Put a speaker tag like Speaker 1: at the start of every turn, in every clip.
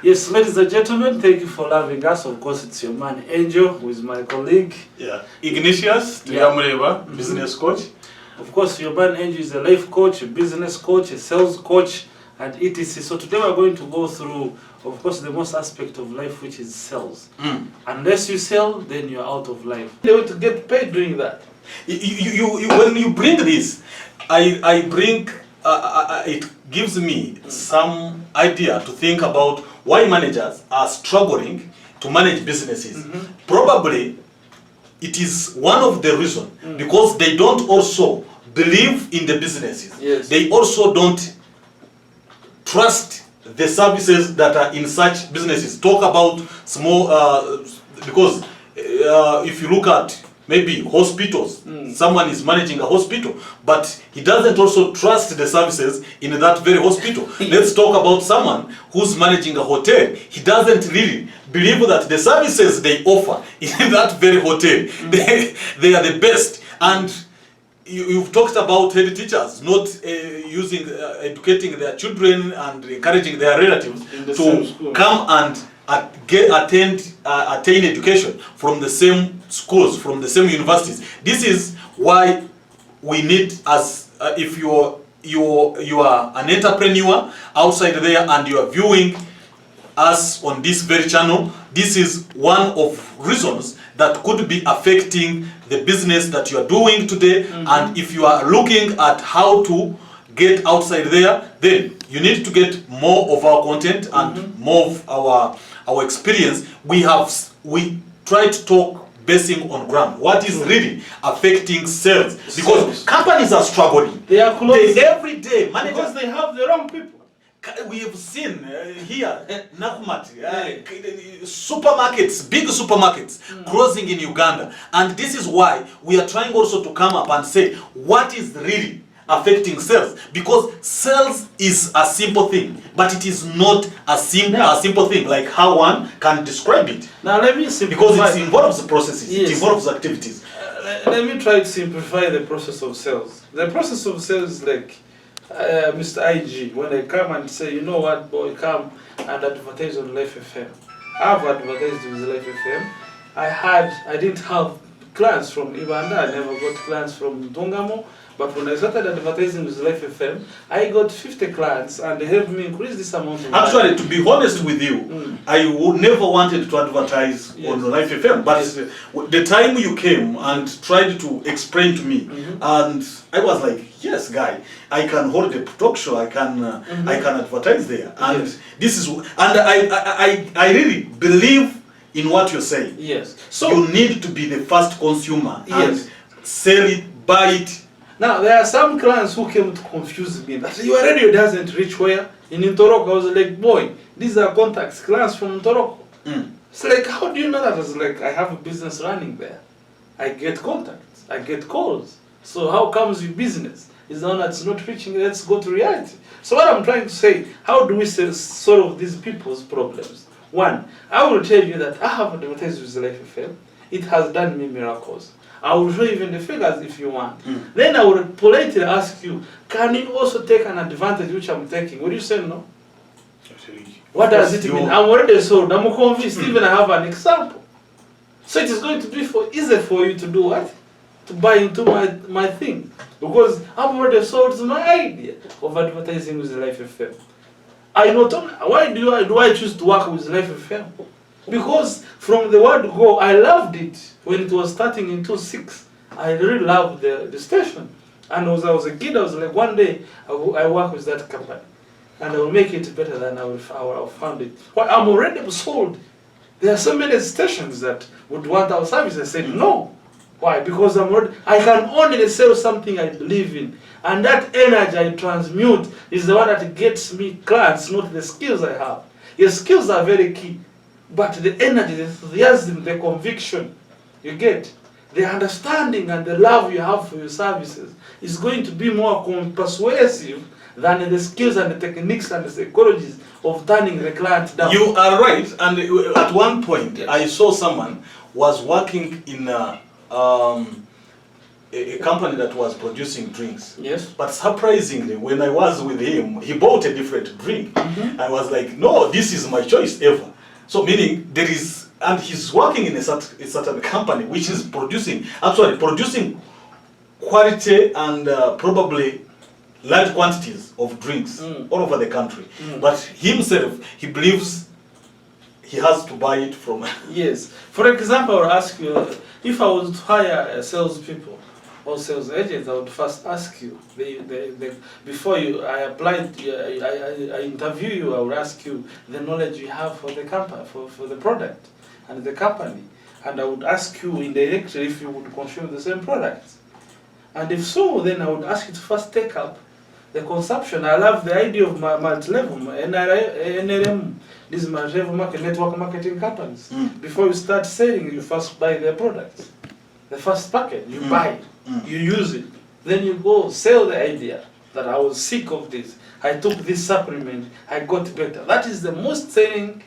Speaker 1: Yes, ladies and gentlemen, thank you for loving us. Of course, it's your man Angel, who is my colleague.
Speaker 2: Yeah, Ignatius, Tuyamureba, business coach.
Speaker 1: Of course, your man Angel is a life coach, a business coach, a sales coach, and etc. So today we're going to go through, of course, the most aspect of life, which is sales. Unless you sell, then you're out of life. You have to get paid doing that.
Speaker 2: When you bring this, I bring, it gives me some idea to think about why managers are struggling to manage businesses. Probably it is one of the reasons because they don't also believe in the businesses.
Speaker 1: Yes.
Speaker 2: They also don't trust the services that are in such businesses. Talk about small, because if you look at maybe hospitals, someone is managing a hospital, but he doesn't also trust the services in that very hospital. Let's talk about someone who's managing a hotel. He doesn't really believe that the services they offer in that very hotel, they are the best. And you've talked about head teachers not educating their children and encouraging their relatives to come and attain education from the same schools, from the same universities. This is why we need, as if you are an entrepreneur outside there and you are viewing us on this very channel, this is one of reasons that could be affecting the business that you are doing today. And if you are looking at how to get outside there, then you need to get more of our content and more of our experience. We try to talk basing on ground. What is really affecting sales? Because companies are struggling.
Speaker 1: They are closed
Speaker 2: every day. Managers,
Speaker 1: because they have the wrong people.
Speaker 2: We have seen here, Nakumat, supermarkets, big supermarkets closing in Uganda. And this is why we are trying also to come up and say, what is really affecting sales? Because sales is a simple thing, but it is not a simple thing like how one can describe it.
Speaker 1: Now let me simplify.
Speaker 2: Because it involves processes,
Speaker 1: Yes.
Speaker 2: it involves activities.
Speaker 1: Let me try to simplify the process of sales. The process of sales is like Mr. IG, when I come and say, you know what, boy, come and advertise on Life FM. I've advertised with Life FM. I didn't have clients from Ibanda, I never got clients from Dongamo, but when I started advertising with Life FM, I got 50 clients and they helped me increase this amount of
Speaker 2: Actually,
Speaker 1: money.
Speaker 2: to be honest with you, I would never wanted to advertise on Life FM, but the time you came and tried to explain to me, and I was like, yes, guy, I can hold a talk show, I can advertise there, and this is, and I really believe in what you're saying.
Speaker 1: Yes. So
Speaker 2: you need to be the first consumer and sell it, buy it.
Speaker 1: Now, there are some clients who came to confuse me that your radio doesn't reach where? In Ntoroko. I was like, boy, these are contacts, clients from Ntoroko. It's like, how do you know that? I was like, I have a business running there. I get contacts, I get calls. So how comes your business is the one that's not reaching? Let's go to reality. So what I'm trying to say, how do we solve these people's problems? One, I will tell you that I have advertised with Life FM. It has done me miracles. I will show even the figures if you want. Then I will politely ask you, can you also take an advantage which I'm taking? Would you say no? What does it mean? I'm already sold. I'm convinced. Even I have an example. So it is going to be easy for you to do what? To buy into my thing. Because I've already sold my idea of advertising with Life FM. Why do I choose to work with Life FM? Because from the word go, I loved it when it was starting in 2006. I really loved the station. And as I was a kid, I was like, one day I work with that company. And I will make it better than I found it. Well, I'm already sold. There are so many stations that would want our service. I said, no. Why? Because I can only sell something I believe in. And that energy I transmute is the one that gets me clients, not the skills I have. Your skills are very key. But the energy, the enthusiasm, the conviction you get, the understanding and the love you have for your services is going to be more persuasive than the skills and the techniques and the psychologies of turning the client down.
Speaker 2: You are right. And at one point, I saw someone was working in a company that was producing drinks.
Speaker 1: Yes.
Speaker 2: But surprisingly, when I was with him, he bought a different drink. I was like, no, this is my choice ever. So meaning there is, and he's working in a certain company which is producing quality and probably large quantities of drinks all over the country. But himself, he believes he has to buy it from.
Speaker 1: Yes. For example, I'll ask you, if I was to hire salespeople or sales agents, I would first ask you, before I applied, I interview you, I would ask you the knowledge you have for the company, for the product and the company. And I would ask you indirectly if you would consume the same products. And if so, then I would ask you to first take up the consumption. I love the idea of multi-level, NLM, these multi-level network marketing companies. Before you start selling, you first buy their products. The first packet, you buy it, you use it. Then you go sell the idea that I was sick of this. I took this supplement, I got better. That is the most selling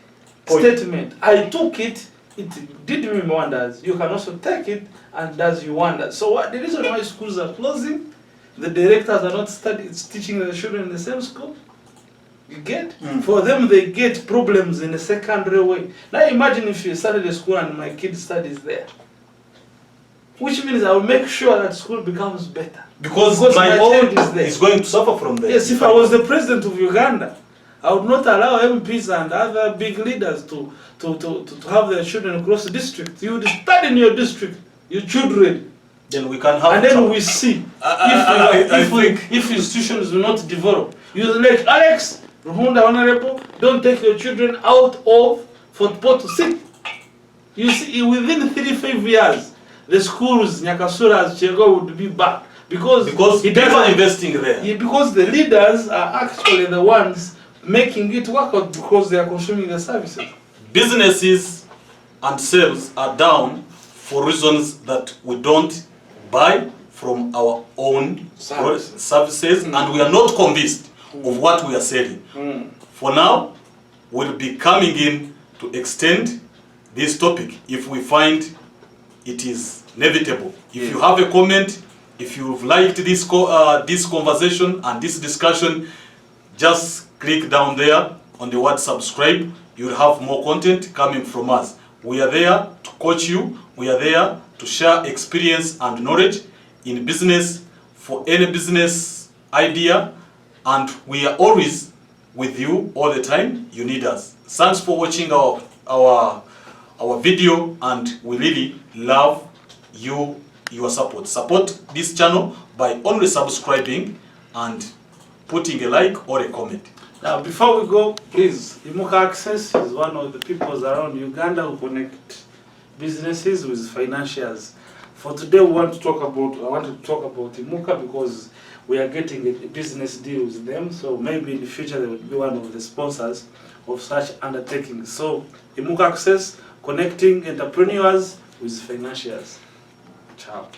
Speaker 1: statement. I took it, it did me wonders. You can also take it and does you wonders. So the reason why schools are closing, the directors are not teaching the children in the same school. You get? For them, they get problems in a secondary way. Now imagine if you started a school and my kid studies there. Which means I will make sure that school becomes better.
Speaker 2: Because my own is going to suffer from that.
Speaker 1: Yes, if I was the president of Uganda, I would not allow MPs and other big leaders to have their children across the district. You would study in your district, your children.
Speaker 2: Then we can have.
Speaker 1: And then we see if institutions do not develop. You like Alex, Ruhunda Honorable, don't take your children out of Fort Portal. You see, within 3-5 years, the schools, Nyakasura, Chego would be back. Because
Speaker 2: people are investing there.
Speaker 1: Yeah, because the leaders are actually the ones making it work out because they are consuming the services.
Speaker 2: Businesses and sales are down for reasons that we don't buy from our own services and we are not convinced of what we are selling. For now, we'll be coming in to extend this topic if we find it is inevitable. If you have a comment, if you've liked this conversation and this discussion, just click down there on the word subscribe. You'll have more content coming from us. We are there to coach you. We are there to share experience and knowledge in business for any business idea. And we are always with you all the time. You need us. Thanks for watching our video, and we really love your support. Support this channel by only subscribing and putting a like or a comment.
Speaker 1: Now, before we go, please, Imuka Access is one of the people around Uganda who connect businesses with financiers. For today, I want to talk about Imuka because we are getting a business deal with them. So maybe in the future they will be one of the sponsors of such undertakings. So Imuka Access, connecting entrepreneurs with financiers. Ciao.